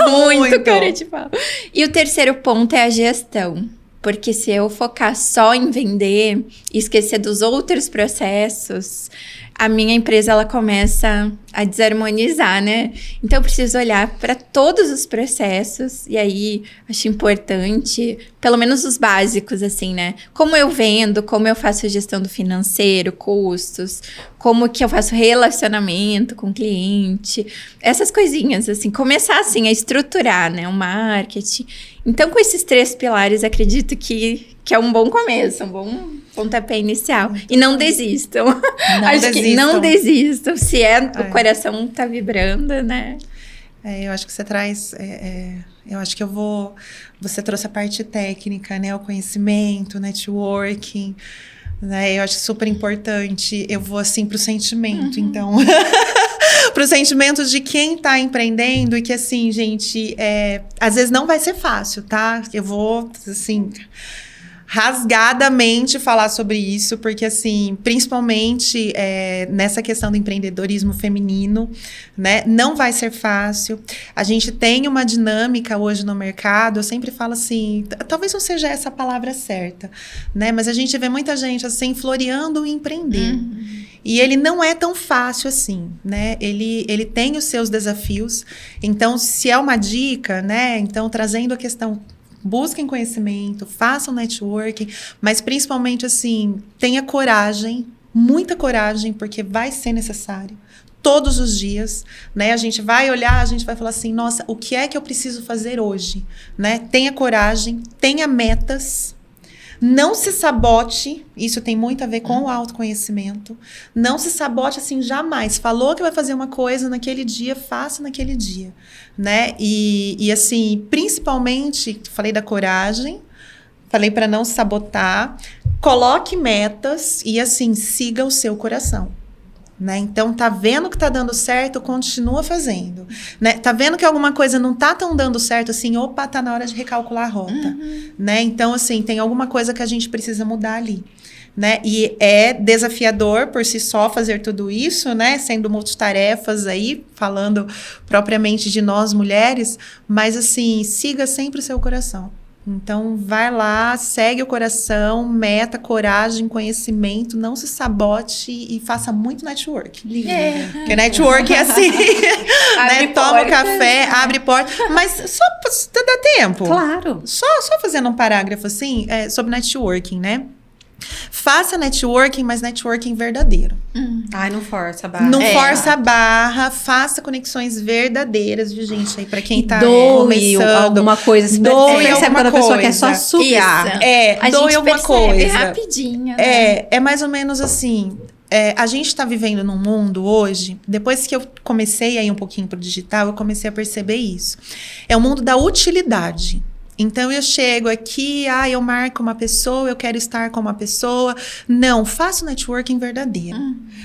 Muito cara de pau. E o terceiro ponto é a gestão. Porque se eu focar só em vender e esquecer dos outros processos, a minha empresa ela começa a desarmonizar, né? Então eu preciso olhar para todos os processos e aí acho importante, pelo menos os básicos, assim, né? Como eu vendo, como eu faço a gestão do financeiro, custos, como que eu faço relacionamento com o cliente, essas coisinhas, assim, começar assim a estruturar, né? O marketing. Então, com esses 3 pilares, acredito que é um bom começo, um bom pontapé inicial. E não desistam. Acho que não desistam. Se o coração tá vibrando, né? Eu acho que você traz... eu acho que você trouxe a parte técnica, né? O conhecimento, networking, né? Eu acho super importante. Eu vou, assim, pro sentimento, então... Pro sentimento de quem tá empreendendo e que, assim, gente, às vezes não vai ser fácil, tá? Eu vou, assim... rasgadamente falar sobre isso, porque assim, principalmente nessa questão do empreendedorismo feminino, né, não vai ser fácil. A gente tem uma dinâmica hoje no mercado, eu sempre falo assim, talvez não seja essa a palavra certa, né, mas a gente vê muita gente assim, floreando o empreender. E ele não é tão fácil assim, né? Ele tem os seus desafios. Então, se é uma dica, né? Então, trazendo a questão, busquem conhecimento, façam networking, mas principalmente, assim, tenha coragem, muita coragem, porque vai ser necessário. Todos os dias, né? A gente vai olhar, a gente vai falar assim, nossa, o que é que eu preciso fazer hoje? Né? Tenha coragem, tenha metas. Não se sabote, isso tem muito a ver com o autoconhecimento. Não se sabote assim jamais. Falou que vai fazer uma coisa naquele dia, faça naquele dia, né? E assim, principalmente, falei da coragem, falei para não se sabotar, coloque metas e assim, siga o seu coração. Né? Então, tá vendo que tá dando certo, continua fazendo. Né? Tá vendo que alguma coisa não tá tão dando certo assim, opa, tá na hora de recalcular a rota. Né? Então, assim, tem alguma coisa que a gente precisa mudar ali. Né? E é desafiador por si só fazer tudo isso, né? Sendo multitarefas aí, falando propriamente de nós mulheres, mas assim, siga sempre o seu coração. Então, vai lá, segue o coração, meta, coragem, conhecimento, não se sabote e faça muito network. Porque network é assim, né? Toma um café, abre porta, mas só dá tempo. Claro. Só fazendo um parágrafo assim, sobre networking, né? Faça networking, mas networking verdadeiro. Ai, não força a barra. Não força a barra, faça conexões verdadeiras, viu, gente? Aí pra quem tá doe começando. Alguma coisa. Você doe percebe alguma quando a pessoa quer coisa. só sugar. A doe gente alguma percebe coisa. rapidinho, né? É mais ou menos assim. A gente tá vivendo num mundo hoje, depois que eu comecei a ir um pouquinho pro digital, eu comecei a perceber isso. É o mundo da utilidade. Então, eu chego aqui, eu marco uma pessoa, eu quero estar com uma pessoa. Não, faça o networking verdadeiro.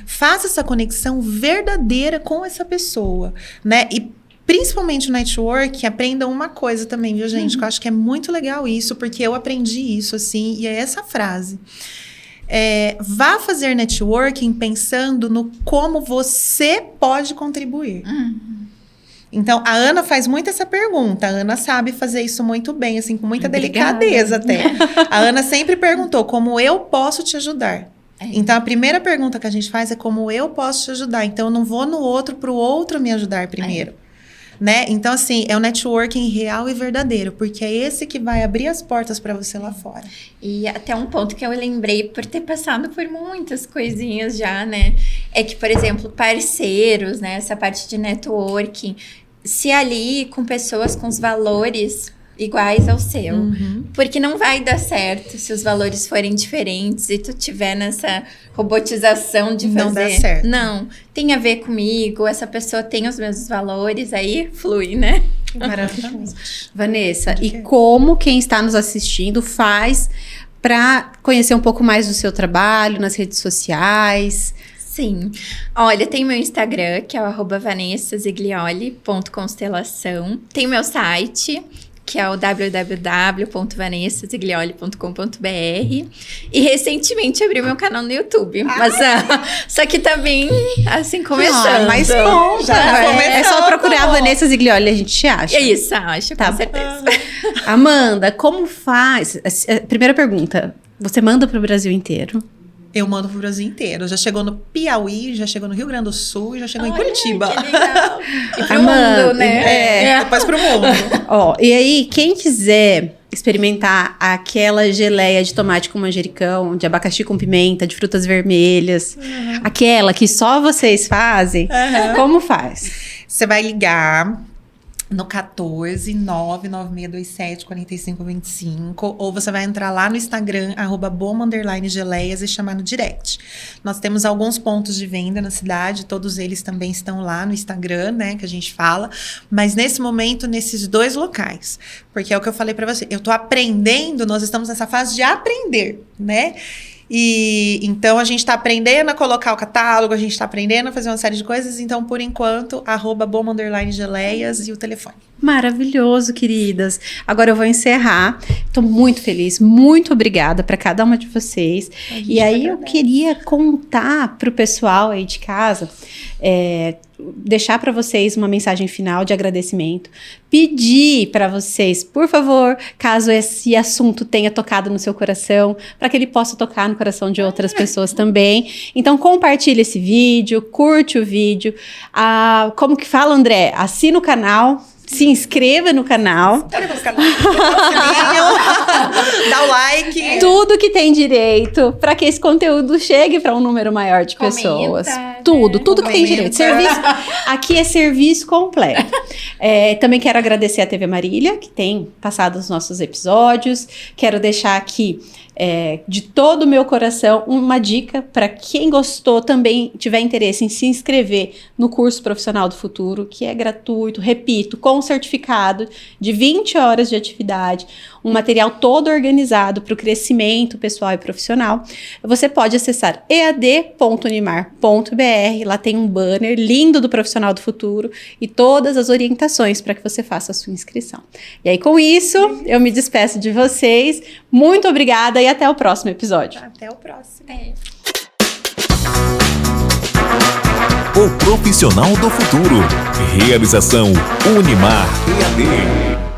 Faça essa conexão verdadeira com essa pessoa, né? E principalmente o network, aprendam uma coisa também, viu, gente? Que eu acho que é muito legal isso, porque eu aprendi isso, assim, e é essa frase. Vá fazer networking pensando no como você pode contribuir. Então, a Ana faz muito essa pergunta. A Ana sabe fazer isso muito bem, assim, com muita delicadeza até. A Ana sempre perguntou, como eu posso te ajudar? Então, a primeira pergunta que a gente faz é como eu posso te ajudar? Então, eu não vou no outro para o outro me ajudar primeiro. Né? Então, assim, é o networking real e verdadeiro, porque é esse que vai abrir as portas para você lá fora. E até um ponto que eu lembrei por ter passado por muitas coisinhas já, né? É que, por exemplo, parceiros, né? Essa parte de networking, se alie com pessoas com os valores iguais ao seu. Porque não vai dar certo se os valores forem diferentes e tu tiver nessa robotização de fazer. Não dá certo. Não, tem a ver comigo, essa pessoa tem os mesmos valores, aí flui, né? Maravilhoso. Vanessa, e como quem está nos assistindo faz para conhecer um pouco mais do seu trabalho nas redes sociais? Sim. Olha, tem meu Instagram, que é o @vanessaziglioli.constelação. Tem meu site, que é o www.vanessaziglioli.com.br. E recentemente abri meu canal no YouTube. Mas só que tá bem, assim, começando. Mas bom, Já é só procurar a Vanessa Ziglioli, a gente te acha. É isso, acho, com certeza. Amanda, como faz? Primeira pergunta, você manda pro Brasil inteiro? Eu mando pro Brasil inteiro. Já chegou no Piauí, já chegou no Rio Grande do Sul e já chegou em Curitiba. Que legal. E pro Amanda, mundo, né? Depois pro mundo. E aí, quem quiser experimentar aquela geleia de tomate com manjericão, de abacaxi com pimenta, de frutas vermelhas, aquela que só vocês fazem, como faz? Você vai ligar no 14-99627-4525, ou você vai entrar lá no Instagram, @boma_geleias, e chamar no direct. Nós temos alguns pontos de venda na cidade, todos eles também estão lá no Instagram, né, que a gente fala, mas nesse momento, nesses 2 locais, porque é o que eu falei pra você, eu tô aprendendo, nós estamos nessa fase de aprender, né? E então a gente tá aprendendo a colocar o catálogo, a gente tá aprendendo a fazer uma série de coisas, então por enquanto, @boma_geleias e o telefone. Maravilhoso, queridas. Agora eu vou encerrar. Tô muito feliz, muito obrigada para cada uma de vocês. E aí eu queria contar pro pessoal aí de casa, deixar para vocês uma mensagem final de agradecimento, pedir para vocês, por favor, caso esse assunto tenha tocado no seu coração, para que ele possa tocar no coração de outras pessoas também. Então compartilhe esse vídeo, curte o vídeo. Como que fala, André? Assina o canal. Se inscreva no canal. Dá o like. Tudo que tem direito para que esse conteúdo chegue para um número maior de pessoas. Tudo que tem direito. Serviço, aqui é serviço completo. Também quero agradecer a TV Marília, que tem passado os nossos episódios. Quero deixar aqui de todo o meu coração, uma dica para quem gostou, também tiver interesse em se inscrever no curso Profissional do Futuro, que é gratuito, repito, com certificado de 20 horas de atividade, um material todo organizado para o crescimento pessoal e profissional. Você pode acessar ead.unimar.br, lá tem um banner lindo do Profissional do Futuro e todas as orientações para que você faça a sua inscrição. E aí, com isso, eu me despeço de vocês. Muito obrigada e até o próximo episódio. Até o próximo. O Profissional do Futuro. Realização Unimar EAD.